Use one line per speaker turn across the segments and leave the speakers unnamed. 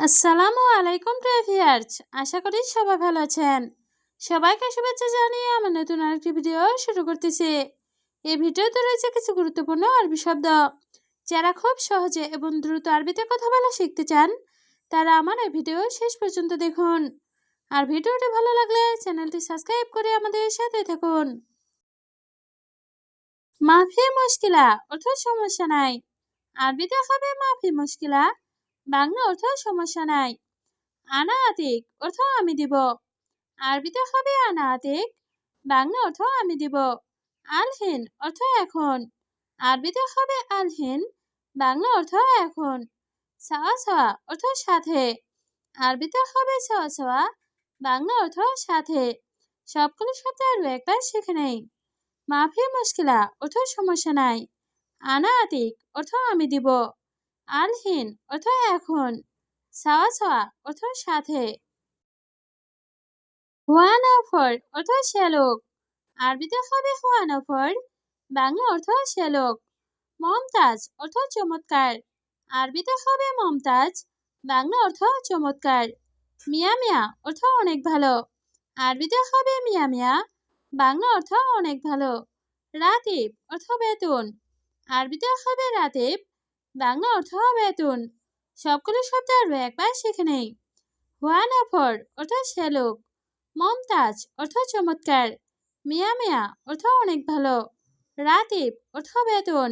আসসালামু আলাইকুম প্রিয় ভিউয়ার্স, আশা করি সবাই ভালো আছেন। সবাইকে শুভেচ্ছা জানিয়ে আমার নতুন আরেকটি ভিডিও শুরু করতেছি। এই ভিডিওতে রয়েছে কিছু গুরুত্বপূর্ণ আরবি শব্দ। যারা খুব সহজে এবং দ্রুত আরবিতে কথা বলা শিখতে চান, তারা আমার এই ভিডিও শেষ পর্যন্ত দেখুন। আর ভিডিওটি ভালো লাগলে চ্যানেলটি সাবস্ক্রাইব করে আমাদের সাথে থাকুন। মাফি মুশকিলা অর্থ সমস্যা নাই। আরবিতে হবে মাফি মুশকিলা, বাংলা অর্থ সমস্যা নাই। আনা আতিক অর্থ আমি দিব। আরবিতে হবে আনা আতিক, বাংলা অর্থ আমি দিব। আলহিন অর্থ এখন। আরবিতে হবে আলহিন, বাংলা অর্থ এখন। সাওয়া সাওয়া অর্থ সাথে। আরবিতে হবে সাওয়া সাওয়া, বাংলা অর্থ সাথে। সবগুলো শব্দ আরও একবার শিখে নেই। মাফি মুশকিলা অর্থ সমস্যা নাই। আনা আতিক অর্থ আমি দিব। আলহিন অর্থ এখন। সাওয়া সাওয়া অর্থ সাথে। হুয়ান অফর অর্থ শ্যালক। আরবিতে হবে হুয়ান অফর, বাংলা অর্থ শ্যালক। মমতাজ অর্থ চমৎকার। আরবিতে হবে মমতাজ, বাংলা অর্থ চমৎকার। মিয়া মিয়া অর্থ অনেক ভালো। আরবিতে হবে মিয়া মিয়া, বাংলা অর্থ অনেক ভালো। রাতিব অর্থ বেতন। আরবিতে হবে রাতিব, বাংলা অর্থ বেতন। সবগুলো শব্দ আরও একবার শিখে নেই। হুয়ান অফর অর্থ শ্যালক। মমতাজ অর্থ চমৎকার। মিয়া মিয়া অর্থ অনেক ভালো। রাতিব অর্থ বেতন।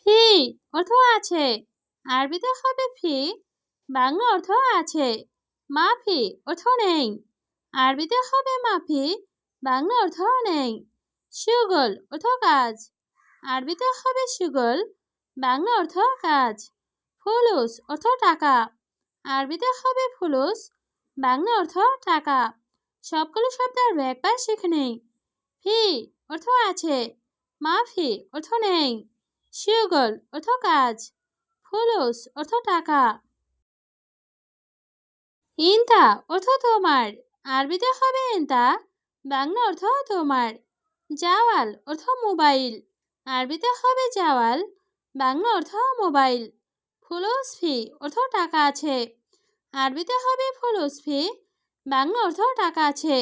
ফি অর্থ আছে। আরবিতে হবে ফি, বাংলা অর্থ আছে। মাফি অর্থ নেই। আরবিতে হবে মাফি, বাংলা অর্থ নেই। সুগল অর্থ কাজ। আরবিতে হবে সুগল, বাংলা অর্থ কাজ। ফুলুস অর্থ টাকা। আরবিতে হবে ফুলুস, বাংলা অর্থ টাকা। সবগুলো শব্দ আরও একবার শিখে নেই। ফি অর্থ আছে, মাফি অর্থ নেই, সুগল অর্থ কাজ, ফুলুস অর্থ টাকা। ইনতা অর্থ তোমার। আরবিতে হবে ইনতা, বাংলা অর্থ তোমার। জাওয়াল অর্থ মোবাইল। আরবিতে হবে জাওয়াল, বাংলা অর্থ মোবাইল। ফুলুস ফি অর্থ টাকা আছে। আরবিতে হবে ফুলুস ফি, বাংলা অর্থ টাকা আছে।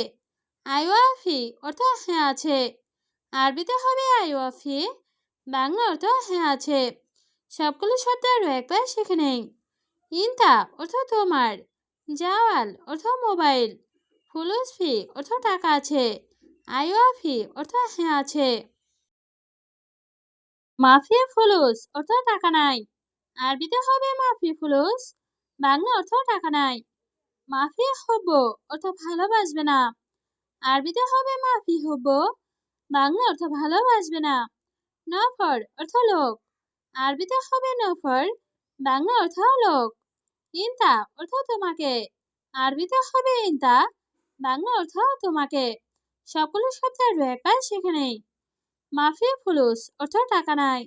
আইওয়াফি অর্থ হ্যাঁ আছে। আরবিতে হবে আইওয়াফি, বাংলা অর্থ হ্যাঁ আছে। সবগুলো শব্দ আরও একবার শিখে নেই। ইনতা অর্থ তোমার। জাওয়াল অর্থ মোবাইল। ফুলুস ফি অর্থ টাকা আছে। আইওয়াফি অর্থ হ্যাঁ আছে। মাফি ফুলুস অর্থ টাকা নাই। আরবিতে হবে মাফি ফুলুস, বাংলা অর্থ টাকা নাই। মাফি হব্ব অর্থ ভালোবাসবে না। আরবিতে হবে মাফি হব্ব, বাংলা অর্থ ভালোবাসবে না। নফর অর্থ লোক। আরবিতে হবে নফর, বাংলা অর্থ লোক। ইনতা অর্থ তোমাকে। আরবিতে হবে ইনতা, বাংলা অর্থ তোমাকে। সকল শব্দ আরও একবার শিখে নেই। মাফি ফুলুস অর্থ টাকা নাই।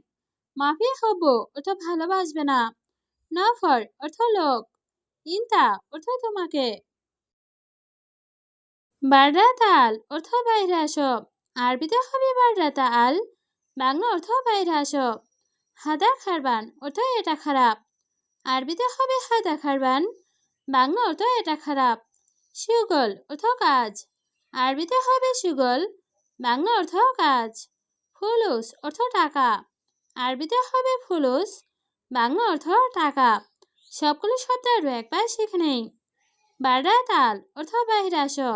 মাফি হব্ব অর্থ ভালোবাসবে না। নফর অর্থ লোক। ইনতা অর্থ তোমাকে। বাররাতাল অর্থ বাইরে আসো। আরবিতে হবে বাররাতাল, বাংলা অর্থ বাইরে আসো। হাদা খারবান অর্থ এটা খারাপ। আরবিতে হবে হাদা খারবান, বাংলা অর্থ এটা খারাপ। সুগল অর্থ কাজ। আরবিতে হবে সুগল, বাংলা অর্থ কাজ। ফুলুস অর্থ টাকা। আরবিতে হবে ফুলুস, বাংলা অর্থ টাকা। সবগুলো শব্দ আরও একবার শিখে নেই। বাররাতাল অর্থ বাইরে আসো।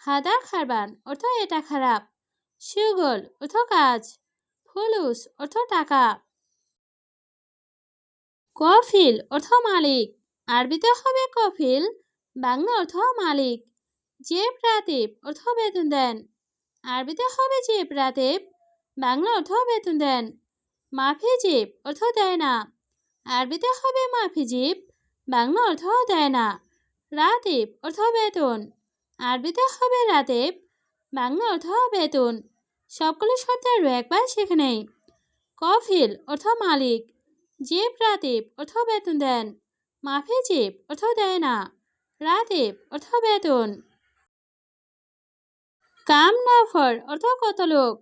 হাদা খারবান অর্থ এটা খারাপ। সুগল অর্থ কাজ। ফুলুস অর্থ টাকা। কফিল অর্থ মালিক। আরবিতে হবে কফিল, বাংলা অর্থ মালিক। জেব রাতিব অর্থ বেতন দেন। আরবিতে হবে জেব রাতিব, বাংলা অর্থ বেতন দেন। মাফি জিব অর্থ দেয় না। আরবিতে হবে মাফি জিব, বাংলা অর্থ দেয় না। রাতিব অর্থ বেতন। আরবিতে হবে রাতিব, বাংলা অর্থ বেতন। সবগুলো শব্দ আরও একবার শিখে নেই। কফিল অর্থ মালিক। জেব রাতিব অর্থ বেতন দেন। মাফি জিব অর্থ দেয় না। রাতিব অর্থ বেতন। কাম নফর অর্থ কত লোক।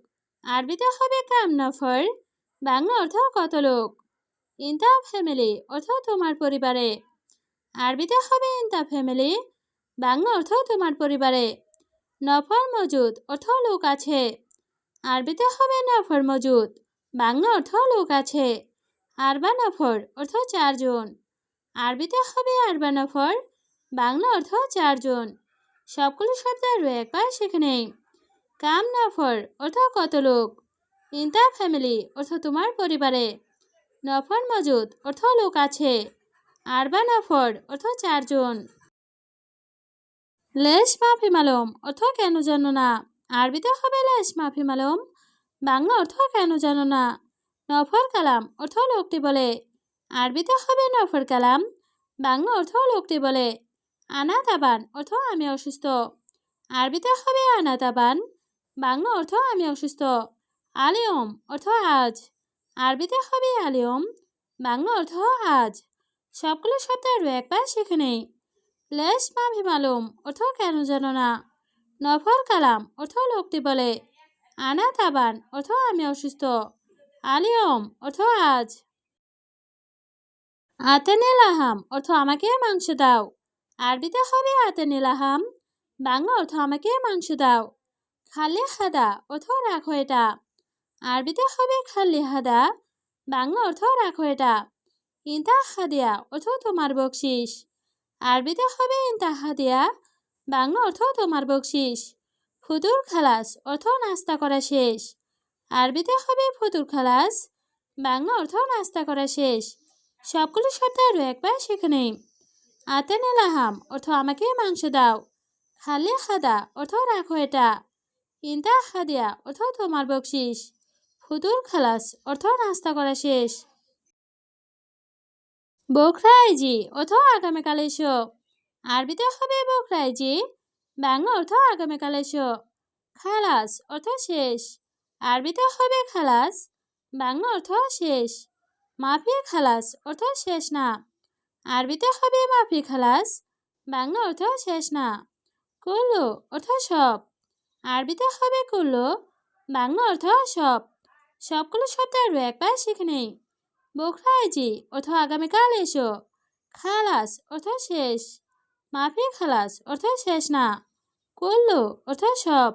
আরবিতে হবে কাম নফর, বাংলা অর্থ কত লোক। ইনতা ফ্যামিলি অর্থ তোমার পরিবারে। আরবিতে হবে ইনতা ফ্যামিলি, বাংলা অর্থ তোমার পরিবারে। নফর মজুদ অর্থ লোক আছে। আরবিতে হবে নফর মজুদ, বাংলা অর্থ লোক আছে। আরবা নফর অর্থ 4 জন। আরবিতে হবে আরবা নফর, বাংলা অর্থ 4 জন। সবগুলো শব্দ আরও একবার শিখে নেই। কাম নফর অর্থ কত লোক। ইনতা ফ্যামিলি অর্থ তোমার পরিবারে। নফর মজুদ অর্থ লোক আছে। আরবা নফর অর্থ 4 জন। লেশ মাফি মালুম অর্থ কেন জানো না। আরবিতে হবে লেশ মাফি মালুম, বাংলা অর্থ কেন জানো না। নফর কালাম অর্থ লোকটি বলে। আরবিতে হবে নফর কালাম, বাংলা অর্থ লোকটি বলে। আনা তাবান অর্থ আমি অসুস্থ। আরবিতে হবে আনা তাবান, বাংলা অর্থ আমি অসুস্থ। আলিয়ম অর্থ আজ। আরবিতে হবে আলিয়ম, বাংলা অর্থ আজ। সবগুলো শব্দ আরও একবার শিখে নেই। লেশ মাফি মালুম অর্থ কেন জানো না। নফর কালাম অর্থ লোকটি বলে। আনা তাবান অর্থ আমি অসুস্থ। আলিয়ম অর্থ আজ। আতেনিল আহাম অর্থ আমাকে মাংস দাও। আরবিতে হবে আতেনিল আহাম, বাংলা অর্থ আমাকে মাংস দাও। খালি হাদা অর্থ রাখো এটা। আরবিতে হবে খালি হাদা, বাংলা অর্থ রাখো এটা। ইনতা হাদিয়া অর্থ তোমার বকশিস। আরবিতে হবে ইনতা হাদিয়া, বাংলা অর্থ তোমার বকশিস। ফুতুর খালাস অর্থ নাস্তা করা শেষ। আরবিতে হবে ফুতুর খালাস, বাংলা অর্থ নাস্তা করা শেষ। সবগুলো শব্দ আরও একবার শিখে নেই। আতেনিল আহাম অর্থ আমাকে মাংস দাও। খালি হাদা অর্থ রাখো এটা। ইনতা হাদিয়া অর্থ তোমার বকশিস। ফুতুর খালাস অর্থ নাস্তা করা শেষ। বখরাইজি অর্থ আগামীকাল এসো। আরবিতে হবে বখরাইজি, বাংলা অর্থ আগামীকাল এসো। খালাস অর্থ শেষ। আরবিতে হবে খালাস, বাংলা অর্থ শেষ। মাফি খালাস অর্থ শেষ না। আরবিতে হবে মাফি খালাস, বাংলা অর্থ শেষ না। কুল্লু অর্থ সব। আরবিতে হবে কুল্লু, বাংলা অর্থ সব। সবগুলো শব্দ আরও একবার শিখে নেই। বখরাইজি অর্থ আগামীকাল এসো। খালাস অর্থ শেষ। মাফি খালাস অর্থ শেষ না। কুল্লু অর্থ সব।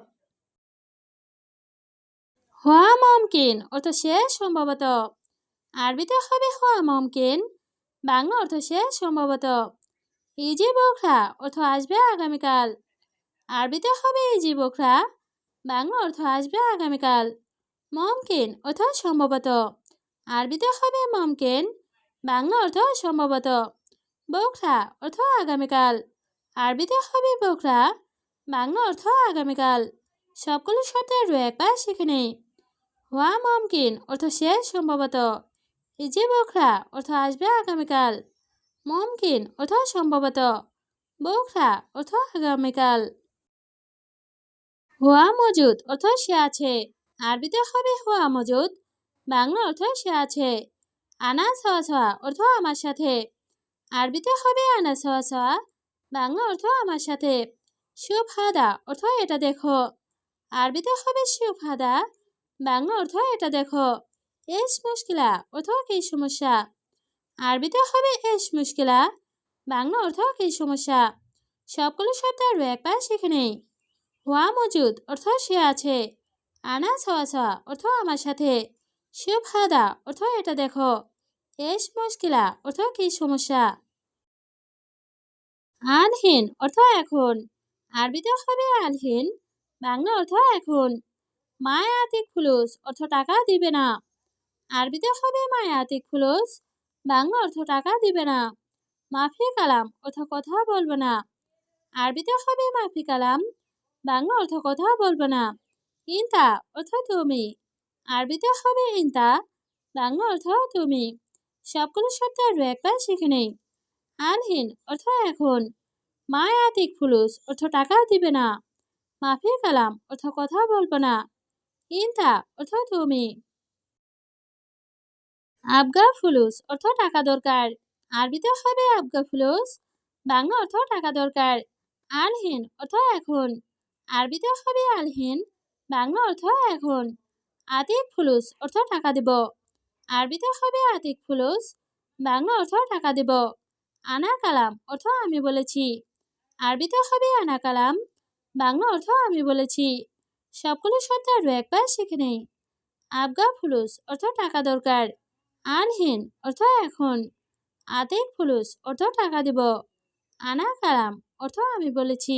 হওয়া মুমকিন অর্থ শেষ সম্ভবত। আরবিতে হবে হওয়া মুমকিন, বাংলা অর্থ শেষ সম্ভবত। ইজি বখরা অর্থ আসবে আগামীকাল। আরবিতে হবে ইজি বখরা, বাংলা অর্থ আসবে আগামীকাল। মুমকিন অর্থ সম্ভবত। আরবিতে হবে মুমকিন, বাংলা অর্থ সম্ভবত। বখরা অর্থ আগামীকাল। আরবিতে হবে বখরা, বাংলা অর্থ আগামীকাল। সবগুলো শব্দ আরও একবার শিখে নেই। হওয়া মুমকিন অর্থ শেষ সম্ভবত। ইজি বখরা অর্থ আসবে আগামীকাল। মুমকিন অর্থ সম্ভবত। বখরা অর্থ আগামীকাল। হওয়া মজুদ অর্থ সে আছে। আরবিতে হবে হওয়া মজুদ, বাংলা অর্থ সে আছে। আনা সাওয়া সাওয়া অর্থ আমার সাথে। আরবিতে হবে আনা সাওয়া সাওয়া, বাংলা অর্থ আমার সাথে। শুভ হাদা অর্থ এটা দেখো। আরবিতে হবে শুভ হাদা, বাংলা অর্থ এটা দেখো। এস মুশকিলা অর্থ কি সমস্যা। আরবিতে হবে এস মুশকিলা, বাংলা অর্থ কি সমস্যা। সবগুলো শব্দ আরও একবার শিখে নেই। হওয়া মজুদ অর্থ সে আছে। আনা সাওয়া সাওয়া অর্থ আমার সাথে। শুভ হাদা অর্থ এটা দেখো। এস মুশকিলা অর্থ কি সমস্যা। আনহীন অর্থ এখন। আরবিতে হবে আনহীন, বাংলা অর্থ এখন। মায়াতিক ফুলুস অর্থ টাকা দিবে না। আরবিতে হবে মায়াতিক ফুলুস, বাংলা অর্থ টাকা দিবে না। মাফি কালাম অর্থ কথা বলবো না। আরবিতে হবে মাফি কালাম, বাংলা অর্থ কথা বলবো না। ইনতা অর্থ তুমি। আরবিতে হবে ইনতা, বাংলা অর্থ তুমি। সবগুলো শব্দ আরও একবার শিখে নেই। আনহীন অর্থ এখন। মায়াতিক ফুলুস অর্থ টাকা দিবে না। মাফি কালাম অর্থ কথা বলবো না। ইনতা অর্থ তুমি। আবগা ফুলুস অর্থ টাকা দরকার। আরবিতে হবে আবগা ফুলুস, বাংলা অর্থ টাকা দরকার। আলহীন অর্থ এখন। আরবিতে হবে আলহীন, বাংলা অর্থ এখন। আতিক ফুলুস অর্থ টাকা দেব। আরবিতে হবে আতিক ফুলুস, বাংলা অর্থ টাকা দেব। আনা কালাম অর্থ আমি বলেছি, আরবিতে হবে আনা কালাম, বাংলা অর্থ আমি বলেছি। সবগুলো শব্দ আরও একবার শিখে নেই। আবগা ফুলুস অর্থ টাকা দরকার, আনহীন অর্থ এখন, আতিক ফুলুস অর্থ টাকা দেব, আনা কালাম অর্থ আমি বলেছি।